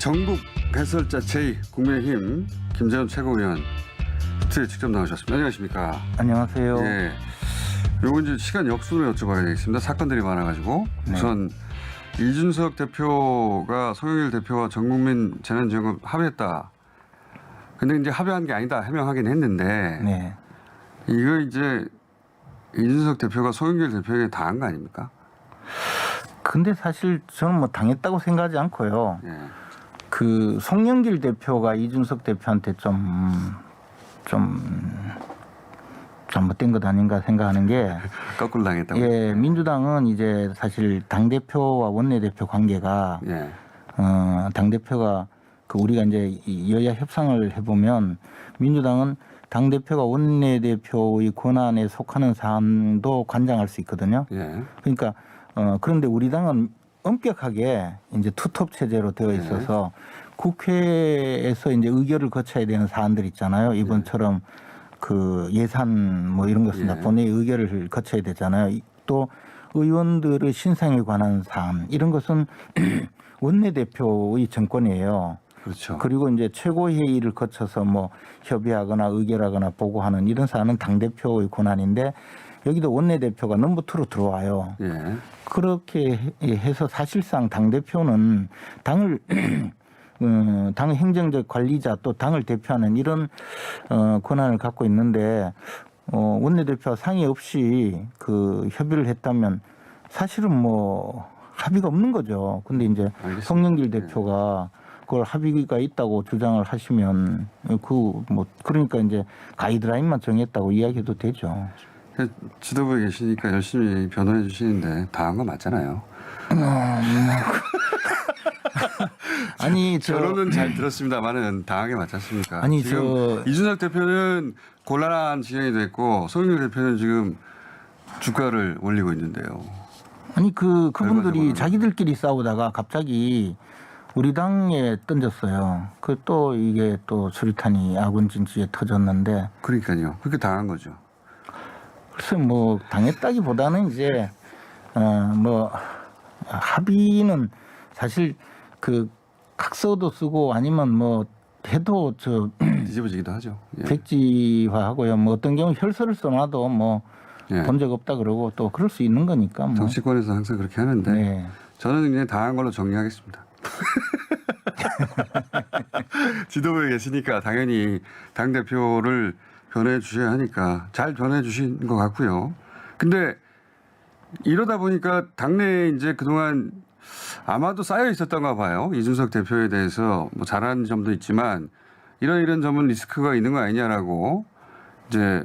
전국 해설자 제2 국민의힘 김재원 최고위원 스튜디오에 직접 나오셨습니다. 안녕하십니까? 안녕하세요. 예. 요거 이제 시간 역순으로 여쭤봐야 되겠습니다. 사건들이 많아가지고 네. 우선 이준석 대표가 송영길 대표와 전국민 재난지원금 합의했다. 근데 이제 합의한 게 아니다 해명하긴 했는데 네. 이거 이제 이준석 대표가 송영길 대표에게 당한 거 아닙니까? 근데 사실 저는 뭐 당했다고 생각하지 않고요. 예. 그 송영길 대표가 이준석 대표한테 좀 잘못된 것 아닌가 생각하는 게 거꾸로 당했다고. 예, 민주당은 이제 사실 당 대표와 원내 대표 관계가 예. 당 대표가 그 우리가 이제 이 여야 협상을 해보면 민주당은 당 대표가 원내 대표의 권한에 속하는 사안도 관장할 수 있거든요. 예. 그러니까 그런데 우리 당은 엄격하게 이제 투톱 체제로 되어 있어서 국회에서 이제 의결을 거쳐야 되는 사안들 있잖아요. 이번처럼 그 예산 뭐 이런 것은 다 본회의 의결을 거쳐야 되잖아요. 또 의원들의 신상에 관한 사안 이런 것은 원내대표의 정권이에요. 그렇죠. 그리고 이제 최고회의를 거쳐서 뭐 협의하거나 의결하거나 보고하는 이런 사안은 당대표의 권한인데 여기도 원내대표가 넘버 투로 들어와요. 예. 그렇게 해서 사실상 당대표는 당을 당 행정적 관리자 또 당을 대표하는 이런 권한을 갖고 있는데 원내대표와 상의 없이 그 협의를 했다면 사실은 뭐 합의가 없는 거죠. 근데 이제 알겠습니다. 송영길 대표가 그걸 합의가 있다고 주장을 하시면 그러니까 이제 가이드라인만 정했다고 이야기해도 되죠. 지도부에 계시니까 열심히 변호해 주시는데 당한 거 맞잖아요. 아니 결론은 잘 들었습니다만은 당하게 맞지 않습니까? 아니, 지금 이준석 대표는 곤란한 지경이 됐고 송영길 대표는 지금 주가를 올리고 있는데요. 아니 그분들이 결과적으로는. 자기들끼리 싸우다가 갑자기 우리 당에 던졌어요. 그 또 이게 또 수류탄이 아군 진지에 터졌는데 그러니까요. 그렇게 당한 거죠. 글쎄 뭐 당했다기보다는 이제 뭐 합의는 사실 그 각서도 쓰고 아니면 뭐 해도 저 뒤집어지기도 하죠. 예. 백지화하고요. 뭐 어떤 경우 혈서를 써놔도 뭐 예. 본 적 없다 그러고 또 그럴 수 있는 거니까 뭐. 정치권에서 항상 그렇게 하는데 네. 저는 그냥 당한 걸로 정리하겠습니다. 지도부에 계시니까 당연히 당 대표를 변해 주셔야 하니까 잘 변해 주신 것 같고요. 근데 이러다 보니까 당내에 이제 그동안 아마도 쌓여 있었던가 봐요. 이준석 대표에 대해서 뭐 잘하는 점도 있지만 이런 점은 리스크가 있는 거 아니냐라고 이제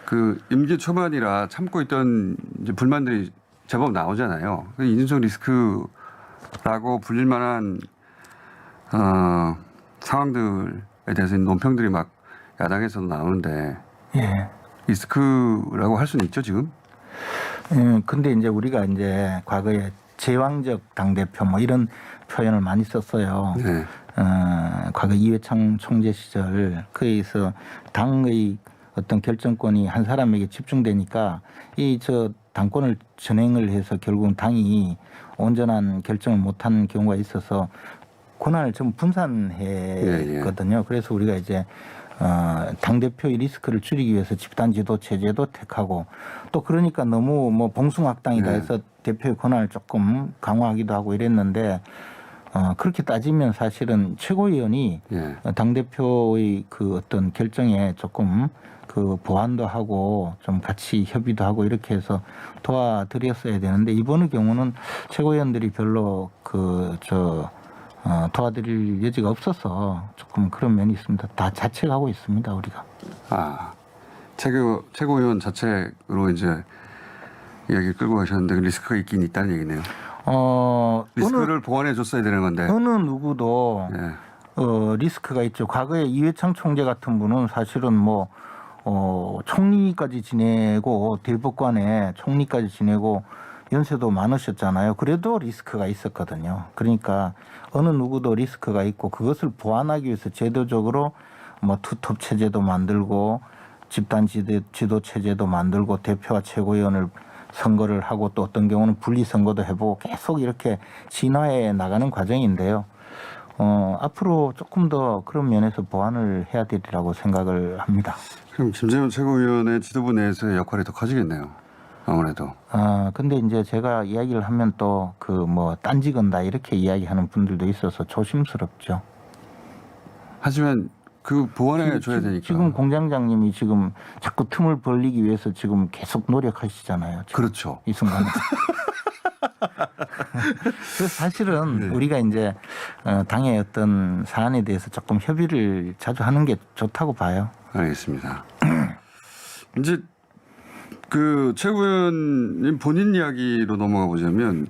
그 임기 초반이라 참고 있던 이제 불만들이 제법 나오잖아요. 이준석 리스크라고 불릴 만한 상황들에 대해서 논평들이 막 야당에서도 나오는데 예. 리스크라고 할 수는 있죠 지금. 근데 이제 우리가 이제 과거에 제왕적 당대표 뭐 이런 표현을 많이 썼어요. 네. 과거 이회창 총재 시절 그에서 당의 어떤 결정권이 한 사람에게 집중되니까 이 당권을 전행을 해서 결국은 당이 온전한 결정을 못한 경우가 있어서 권한을 좀 분산했거든요. 그래서 우리가 이제 당 대표의 리스크를 줄이기 위해서 집단 지도 체제도 택하고 또 그러니까 너무 뭐 봉숭악당이다 해서 대표의 권한을 조금 강화하기도 하고 이랬는데 그렇게 따지면 사실은 최고위원이 당 대표의 그 어떤 결정에 조금 그 보완도 하고 좀 같이 협의도 하고 이렇게 해서 도와드렸어야 되는데 이번의 경우는 최고위원들이 별로 도와드릴 여지가 없어서 조금 그런 면이 있습니다. 다 자책하고 있습니다, 우리가. 최고위원 자책으로 이제 이야기 끌고 가셨는데 리스크가 있긴 있다는 얘기네요. 리스크를 보완해 줬어야 되는 건데. 어느 누구도 리스크가 있죠. 과거에 이회창 총재 같은 분은 사실은 뭐 총리까지 지내고 대법관에 총리까지 지내고 연세도 많으셨잖아요. 그래도 리스크가 있었거든요. 그러니까 어느 누구도 리스크가 있고 그것을 보완하기 위해서 제도적으로 뭐 투톱 체제도 만들고 집단 지도 체제도 만들고 대표와 최고위원을 선거를 하고 또 어떤 경우는 분리 선거도 해보고 계속 이렇게 진화해 나가는 과정인데요. 앞으로 조금 더 그런 면에서 보완을 해야 되리라고 생각을 합니다. 그럼 김재원 최고위원의 지도부 내에서의 역할이 더 커지겠네요. 아무래도. 근데 이제 제가 이야기를 하면 또 그 뭐 딴지 건다 이렇게 이야기하는 분들도 있어서 조심스럽죠. 하지만 그 보완해 줘야 되니까. 지금 공장장님이 지금 자꾸 틈을 벌리기 위해서 지금 계속 노력하시잖아요. 지금 그렇죠. 이 순간에. 그래서 사실은 네. 우리가 이제 당의 어떤 사안에 대해서 조금 협의를 자주 하는 게 좋다고 봐요. 알겠습니다. 이제 그 최고위원님 본인 이야기로 넘어가 보자면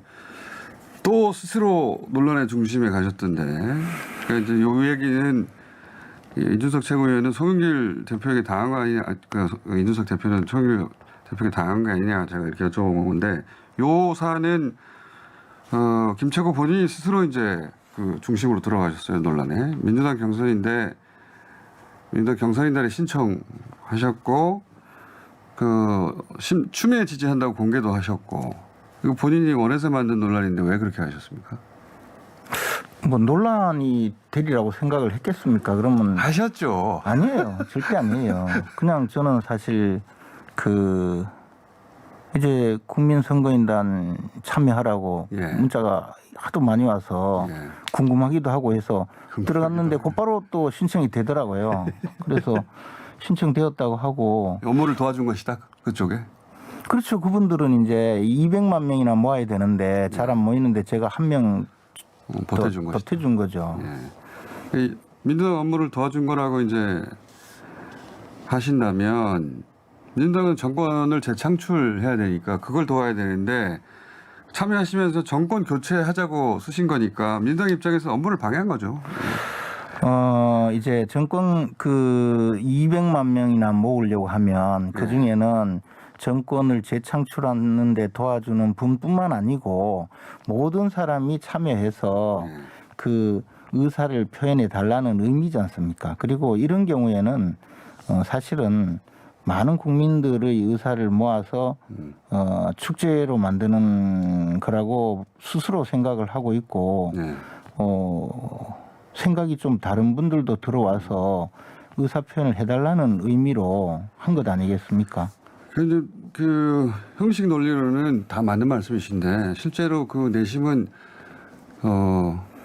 또 스스로 논란의 중심에 가셨던데 그러니까 이제 요 얘기는 이준석 최고위원은 송영길 대표에게 당한 거 아니냐, 이준석 대표는 송영길 대표에게 당한 거 아니냐 제가 이렇게 여쭤본 건데 요 사안은 김 최고 본인이 스스로 이제 그 중심으로 들어가셨어요 논란에 민주당 경선인데 민주당 경선인단에 신청하셨고 추미애 지지한다고 공개도 하셨고 이거 본인이 원해서 만든 논란인데 왜 그렇게 하셨습니까? 뭐 논란이 되리라고 생각을 했겠습니까? 그러면 하셨죠. 아니에요. 절대 아니에요. 그냥 저는 사실 그 이제 국민선거인단 참여하라고 예. 문자가 하도 많이 와서 예. 궁금하기도 하고 해서 궁금하기도 들어갔는데 하고. 곧바로 또 신청이 되더라고요. 그래서 신청되었다고 하고 업무를 도와준 것이다 그쪽에. 그렇죠. 그분들은 이제 200만 명이나 모아야 되는데 잘 안 모이는데 제가 한 명 보태준 것이다. 보태준 거죠. 예. 이 민주당 업무를 도와준 거라고 이제 하신다면 민주당은 정권을 재창출해야 되니까 그걸 도와야 되는데 참여하시면서 정권 교체하자고 쓰신 거니까 민주당 입장에서 업무를 방해한 거죠. 이제 정권 그 200만 명이나 모으려고 하면 그 중에는 정권을 재창출하는데 도와주는 분뿐만 아니고 모든 사람이 참여해서 그 의사를 표현해 달라는 의미지 않습니까? 그리고 이런 경우에는 사실은 많은 국민들의 의사를 모아서 축제로 만드는 거라고 스스로 생각을 하고 있고 네. 생각이 좀 다른 분들도 들어와서 의사 표현을 해달라는 의미로 한 것 아니겠습니까? 그런데 그 형식 논리로는 다 맞는 말씀이신데 실제로 그 내심은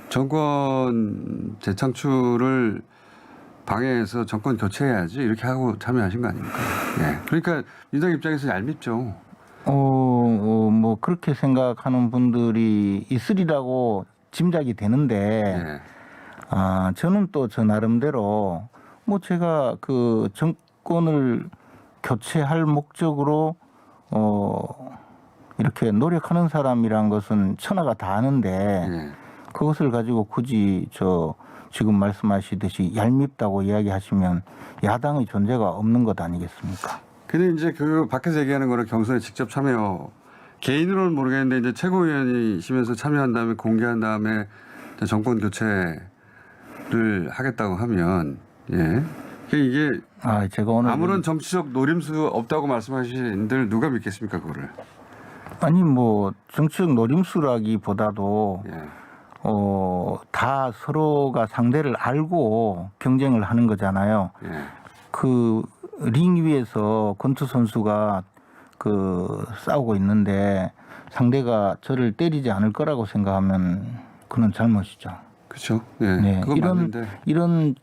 정권 재창출을 방해해서 정권 교체해야지 이렇게 하고 참여하신 거 아닙니까? 예. 그러니까 민주당 입장에서 얄밉죠. 뭐 그렇게 생각하는 분들이 있으리라고 짐작이 되는데 예. 저는 또 저 나름대로 뭐 제가 그 정권을 교체할 목적으로 이렇게 노력하는 사람이란 것은 천하가 다 아는데 예. 그것을 가지고 굳이 지금 말씀하시듯이 얄밉다고 이야기하시면 야당의 존재가 없는 것 아니겠습니까? 근데 이제 그 밖에서 얘기하는 거는 경선에 직접 참여 개인으로는 모르겠는데 이제 최고위원이시면서 참여한 다음에 공개한 다음에 정권 교체를 하겠다고 하면 예. 이게 제가 오늘 아무런 정치적 노림수 없다고 말씀하시는들 누가 믿겠습니까 그거를? 아니 뭐 정치적 노림수라기보다도 예. 다 서로가 상대를 알고 경쟁을 하는 거잖아요. 예. 그 링 위에서 권투 선수가 그 싸우고 있는데 상대가 저를 때리지 않을 거라고 생각하면 그건 잘못이죠. 그렇죠. 예. 네, 그건 맞는데. 이런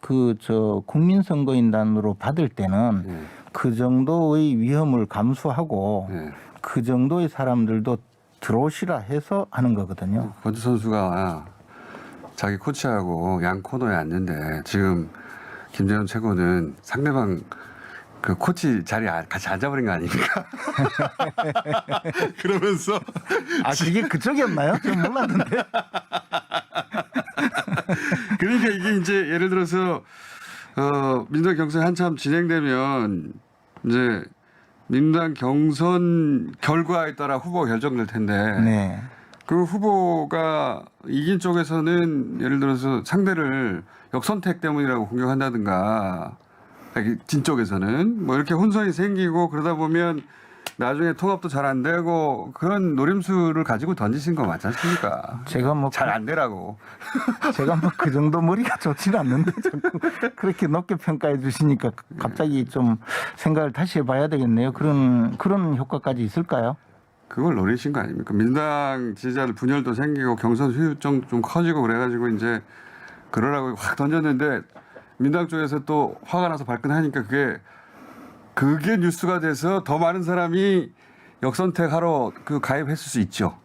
국민선거인단으로 받을 때는 예. 그 정도의 위험을 감수하고 예. 그 정도의 사람들도 들어오시라 해서 하는 거거든요. 권투 선수가 자기 코치하고 양 코너에 앉는데 지금 김재원 최고는 상대방 그 코치 자리에 같이 앉아버린 거 아닙니까? 그러면서 그게 그쪽이었나요? 전 몰랐는데. 그러니까 이게 이제 예를 들어서 민주당 경선이 한참 진행되면 이제 민주당 경선 결과에 따라 후보가 결정될 텐데 네. 그 후보가 이긴 쪽에서는 예를 들어서 상대를 역선택 때문이라고 공격한다든가 진 쪽에서는 뭐 이렇게 혼선이 생기고 그러다 보면 나중에 통합도 잘 안 되고 그런 노림수를 가지고 던지신 거 맞지 않습니까? 제가 뭐 잘 안 되라고. 제가 뭐 그 정도 머리가 좋지는 않는데 자꾸 그렇게 높게 평가해 주시니까 갑자기 좀 생각을 다시 해봐야 되겠네요. 그런 효과까지 있을까요? 그걸 노리신 거 아닙니까? 민주당 지지자들 분열도 생기고 경선 후유증 좀 커지고 그래가지고 이제 그러라고 확 던졌는데 민주당 쪽에서 또 화가 나서 발끈하니까 그게 뉴스가 돼서 더 많은 사람이 역선택하러 그 가입했을 수 있죠.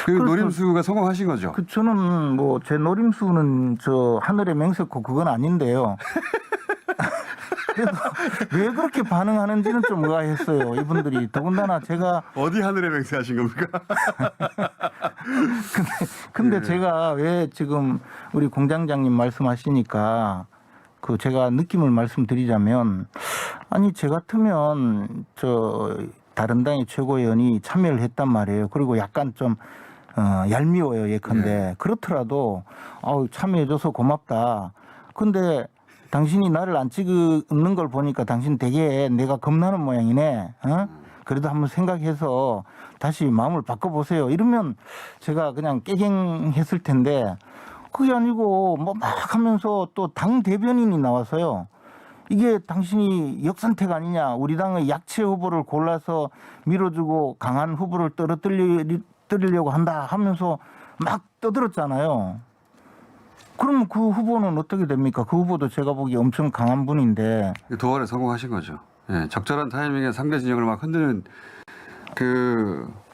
그 그렇죠. 노림수가 성공하신 거죠. 저는 뭐 제 노림수는 저 하늘의 맹세코 그건 아닌데요. 그래도 왜 그렇게 반응하는지는 좀 의아했어요. 이분들이 더군다나 제가 어디 하늘에 맹세하신 겁니까? 근데 네. 제가 왜 지금 우리 공장장님 말씀하시니까 그 제가 느낌을 말씀드리자면 아니 제 같으면 저 다른 당의 최고위원이 참여를 했단 말이에요. 그리고 약간 좀 얄미워요 예컨대. 네. 그렇더라도 참여해줘서 고맙다. 근데 당신이 나를 안 찍는 걸 보니까 당신 되게 내가 겁나는 모양이네. 그래도 한번 생각해서 다시 마음을 바꿔보세요. 이러면 제가 그냥 깨갱했을 텐데 그게 아니고 뭐 막 하면서 또 당 대변인이 나와서요. 이게 당신이 역선택 아니냐. 우리 당의 약체 후보를 골라서 밀어주고 강한 후보를 떨어뜨리려고 한다 하면서 막 떠들었잖아요. 그러면 그 후보는 어떻게 됩니까? 그 후보도 제가 보기에 엄청 강한 분인데. 도발에 성공하신 거죠. 예, 적절한 타이밍에 상대 진영을 막 흔드는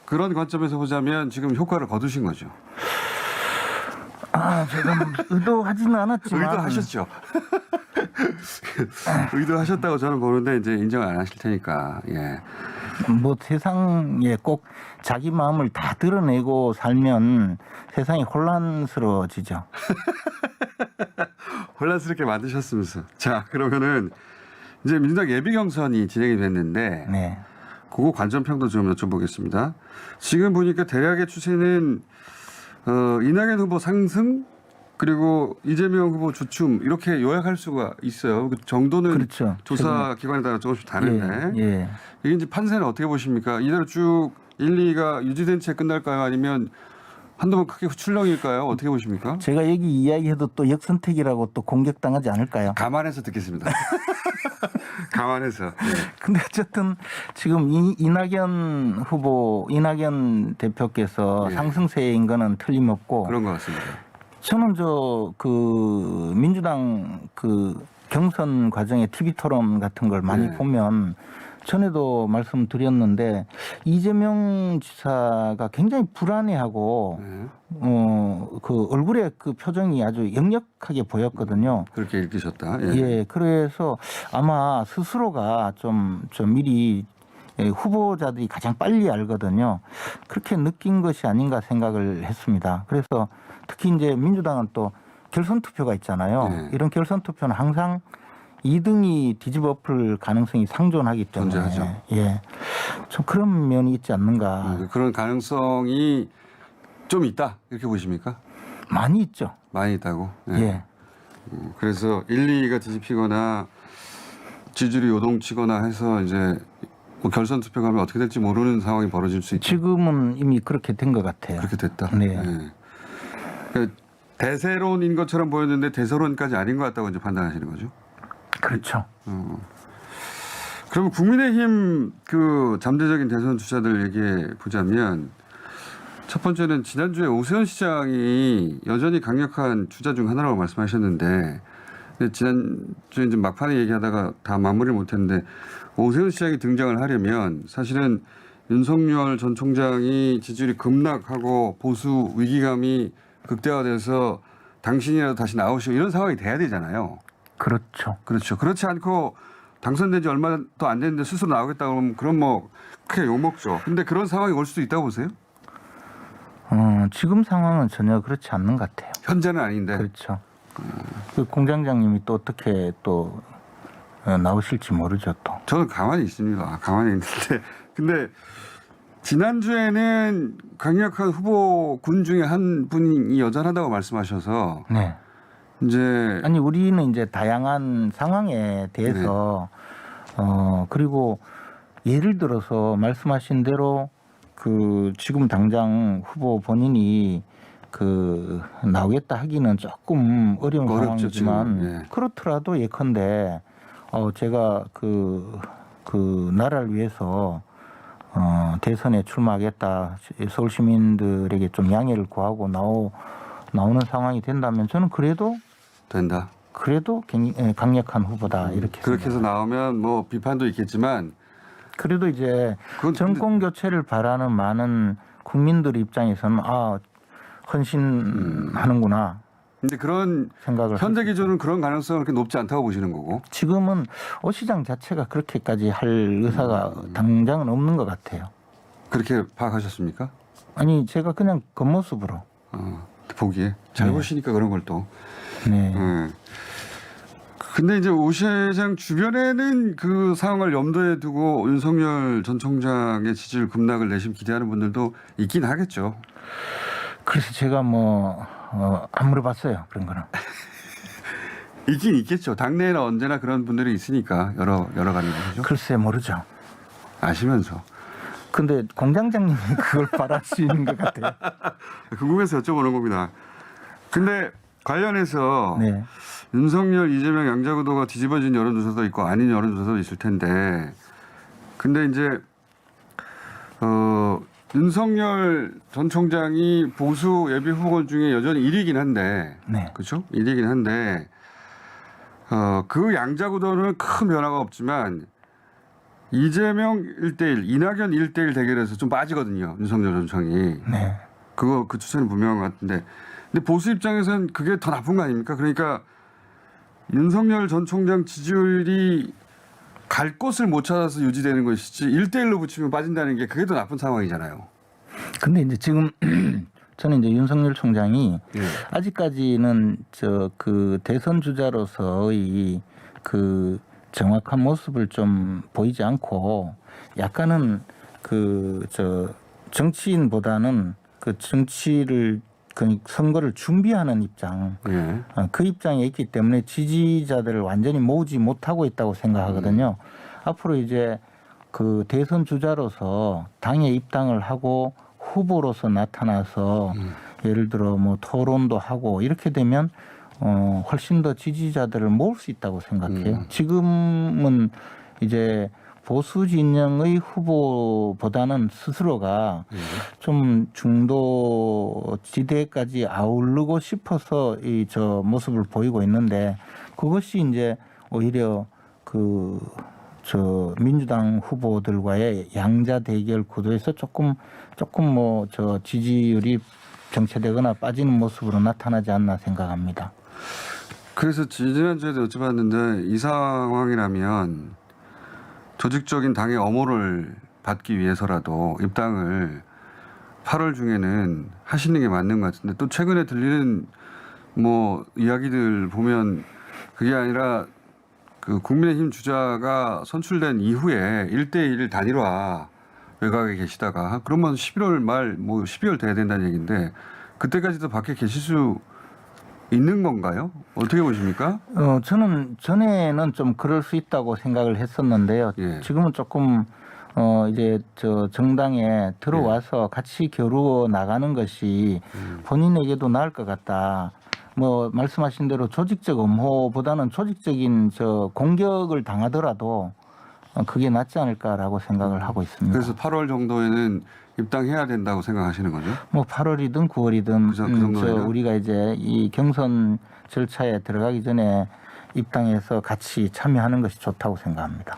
그런 관점에서 보자면 지금 효과를 거두신 거죠. 제가 의도하지는 않았지만. 의도하셨죠. 의도하셨다고 저는 보는데 이제 인정 안 하실 테니까. 예. 뭐 세상에 꼭 자기 마음을 다 드러내고 살면 세상이 혼란스러워지죠. 혼란스럽게 만드셨으면서. 자, 그러면은 이제 민주당 예비 경선이 진행이 됐는데 네. 그거 관전평도 좀 여쭤보겠습니다. 지금 보니까 대략의 추세는 이낙연 후보 상승 그리고 이재명 후보 주춤 이렇게 요약할 수가 있어요. 그 정도는 그렇죠. 조사 기관에 따라 조금씩 다른데 예. 이게 이제 판세는 어떻게 보십니까? 이대로 쭉 1, 2가 유지된 채 끝날까요? 아니면 한두 번 크게 출렁일까요? 어떻게 보십니까? 제가 여기 이야기해도 또 역선택이라고 또 공격당하지 않을까요? 감안해서 듣겠습니다. 감안해서. 네. 근데 어쨌든 지금 이낙연 후보, 이낙연 대표께서 예. 상승세인 거는 틀림없고 그런 것 같습니다. 저는 그 민주당 그 경선 과정의 TV 토론 같은 걸 많이 네. 보면 전에도 말씀드렸는데 이재명 지사가 굉장히 불안해하고 네. 그 얼굴에 그 표정이 아주 역력하게 보였거든요. 그렇게 읽으셨다. 예. 예, 그래서 아마 스스로가 좀 미리 후보자들이 가장 빨리 알거든요. 그렇게 느낀 것이 아닌가 생각을 했습니다. 그래서 특히 이제 민주당은 또 결선 투표가 있잖아요. 네. 이런 결선 투표는 항상 2등이 뒤집어 엎을 가능성이 상존하기 때문에 존재하죠. 예, 좀 그런 면이 있지 않는가. 그런 가능성이 좀 있다 이렇게 보십니까? 많이 있죠. 많이 있다고. 예. 그래서 1, 2가 뒤집히거나 지지율이 요동치거나 해서 이제 뭐 결선 투표 가면 어떻게 될지 모르는 상황이 벌어질 수 있죠. 지금은 이미 그렇게 된 것 같아요. 그렇게 됐다. 네. 예. 그러니까 대세론인 것처럼 보였는데 대세론까지 아닌 것 같다고 이제 판단하시는 거죠. 그렇죠. 그러면 국민의힘 그 잠재적인 대선 주자들 얘기해 보자면 첫 번째는 지난주에 오세훈 시장이 여전히 강력한 주자 중 하나라고 말씀하셨는데 지난주에 이제 막판에 얘기하다가 다 마무리를 못했는데 오세훈 시장이 등장을 하려면 사실은 윤석열 전 총장이 지지율이 급락하고 보수 위기감이 극대화돼서 당신이라도 다시 나오시고 이런 상황이 돼야 되잖아요. 그렇죠. 그렇죠. 그렇지 않고 당선된 지 얼마도 안 됐는데 스스로 나오겠다 그러면 그럼 뭐 크게 욕먹죠. 근데 그런 상황이 올 수도 있다고 보세요? 지금 상황은 전혀 그렇지 않는 것 같아요. 현재는 아닌데. 그렇죠. 그 공장장님이 또 어떻게 또 나오실지 모르죠 또. 저는 가만히 있습니다. 가만히 있는데. 근데 지난주에는 강력한 후보군 중에 한 분이 여전하다고 말씀하셔서 네. 이제 아니 우리는 이제 다양한 상황에 대해서 그리고 예를 들어서 말씀하신 대로 그 지금 당장 후보 본인이 그 나오겠다 하기는 조금 어려운 어렵죠, 상황이지만 지금. 예. 그렇더라도 예컨대 제가 그 나라를 위해서 대선에 출마하겠다 서울 시민들에게 좀 양해를 구하고 나오는 상황이 된다면 저는 그래도 된다. 강력한 후보다 이렇게 그렇게 해서 나오면 뭐 비판도 있겠지만 그래도 이제 그건 정권 교체를 바라는 많은 국민들 입장에서는 헌신하는구나 근데 그런 생각을 현재 기준은 그런 가능성은 그렇게 높지 않다고 보시는 거고. 지금은 오 시장 자체가 그렇게까지 할 의사가 당장은 없는 것 같아요. 그렇게 파악하셨습니까? 아니 제가 그냥 겉모습으로 보기에 잘 네. 보시니까 그런 걸 또. 네. 근데 이제 오 시장 주변에는 그 상황을 염두에 두고 윤석열 전 총장의 지지율 급락을 내심 기대하는 분들도 있긴 하겠죠. 그래서 제가 안 물어봤어요 그런 거는. 있긴 있겠죠. 당내에는 언제나 그런 분들이 있으니까 여러 가지 거죠. 글쎄 모르죠. 아시면서 근데 공장장님이 그걸 바라시는 것 같아요. 궁금해서 여쭤보는 겁니다. 근데 관련해서 네. 윤석열, 이재명 양자구도가 뒤집어진 여론조사도 있고 아닌 여론조사도 있을 텐데, 근데 이제 윤석열 전 총장이 보수 예비 후보들 중에 여전히 1위긴 한데, 네. 그렇죠? 1위긴 한데, 그 양자구도는 큰 변화가 없지만 이재명 1대1, 이낙연 1대1 대결에서 좀 빠지거든요. 윤석열 전 총장이. 네. 그 추세는 분명한 것 같은데, 근데 보수 입장에서는 그게 더 나쁜 거 아닙니까? 그러니까 윤석열 전 총장 지지율이 갈 곳을 못 찾아서 유지되는 것이지 1대1로 붙이면 빠진다는 게 그게 더 나쁜 상황이잖아요. 근데 이제 지금 저는 이제 윤석열 총장이 예. 아직까지는 그 대선 주자로서의 그 정확한 모습을 좀 보이지 않고 약간은 정치인보다는 그 정치를 그 선거를 준비하는 입장 예. 그 입장에 있기 때문에 지지자들을 완전히 모으지 못하고 있다고 생각하거든요. 앞으로 이제 그 대선 주자로서 당에 입당을 하고 후보로서 나타나서 예를 들어 토론도 하고 이렇게 되면 훨씬 더 지지자들을 모을 수 있다고 생각해요. 지금은 이제 보수 진영의 후보보다는 스스로가 좀 중도 지대까지 아우르고 싶어서 저 모습을 보이고 있는데 그것이 이제 오히려 민주당 후보들과의 양자 대결 구도에서 조금 지지율이 정체되거나 빠지는 모습으로 나타나지 않나 생각합니다. 그래서 지난주에도 여쭤봤는데 이 상황이라면 조직적인 당의 엄호를 받기 위해서라도 입당을 8월 중에는 하시는 게 맞는 것 같은데 또 최근에 들리는 이야기들 보면 그게 아니라 그 국민의힘 주자가 선출된 이후에 1대1 단일화 외곽에 계시다가 그러면 11월 말 12월 돼야 된다는 얘기인데 그때까지도 밖에 계실 수 있는 건가요? 어떻게 보십니까? 저는 전에는 좀 그럴 수 있다고 생각을 했었는데요. 예. 지금은 조금 이제 정당에 들어와서 같이 겨루어 나가는 것이 본인에게도 나을 것 같다. 말씀하신 대로 조직적 엄호보다는 조직적인 공격을 당하더라도 그게 낫지 않을까라고 생각을 하고 있습니다. 그래서 8월 정도에는 입당해야 된다고 생각하시는 거죠? 8월이든 9월이든 그 정도에는? 우리가 이제 이 경선 절차에 들어가기 전에 입당해서 같이 참여하는 것이 좋다고 생각합니다.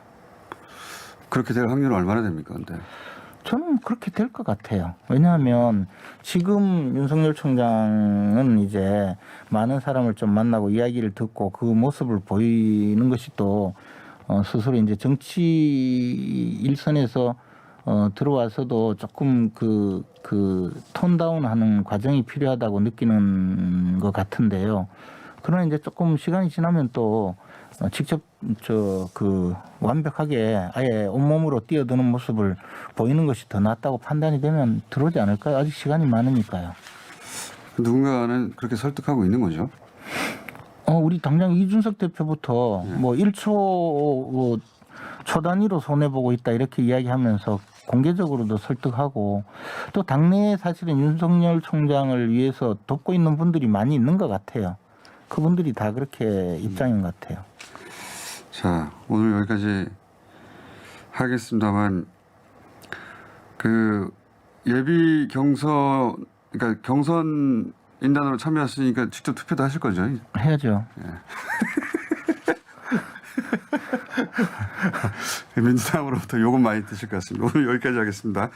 그렇게 될 확률은 얼마나 됩니까? 근데 저는 그렇게 될 것 같아요. 왜냐하면 지금 윤석열 총장은 이제 많은 사람을 좀 만나고 이야기를 듣고 그 모습을 보이는 것이 또 스스로 이제 정치 일선에서 들어와서도 조금 톤다운하는 과정이 필요하다고 느끼는 것 같은데요. 그러나 이제 조금 시간이 지나면 또 직접 완벽하게 아예 온몸으로 뛰어드는 모습을 보이는 것이 더 낫다고 판단이 되면 들어오지 않을까요? 아직 시간이 많으니까요. 누군가는 그렇게 설득하고 있는 거죠? 우리 당장 이준석 대표부터 1초 초 단위로 손해 보고 있다 이렇게 이야기하면서 공개적으로도 설득하고 또 당내에 사실은 윤석열 총장을 위해서 돕고 있는 분들이 많이 있는 것 같아요. 그분들이 다 그렇게 입장인 것 같아요. 자, 오늘 여기까지 하겠습니다만 그 예비 경선 그러니까 경선 인단으로 참여하시니까 직접 투표도 하실 거죠? 해야죠. 민주당으로부터 요금 많이 드실 것 같습니다. 오늘 여기까지 하겠습니다.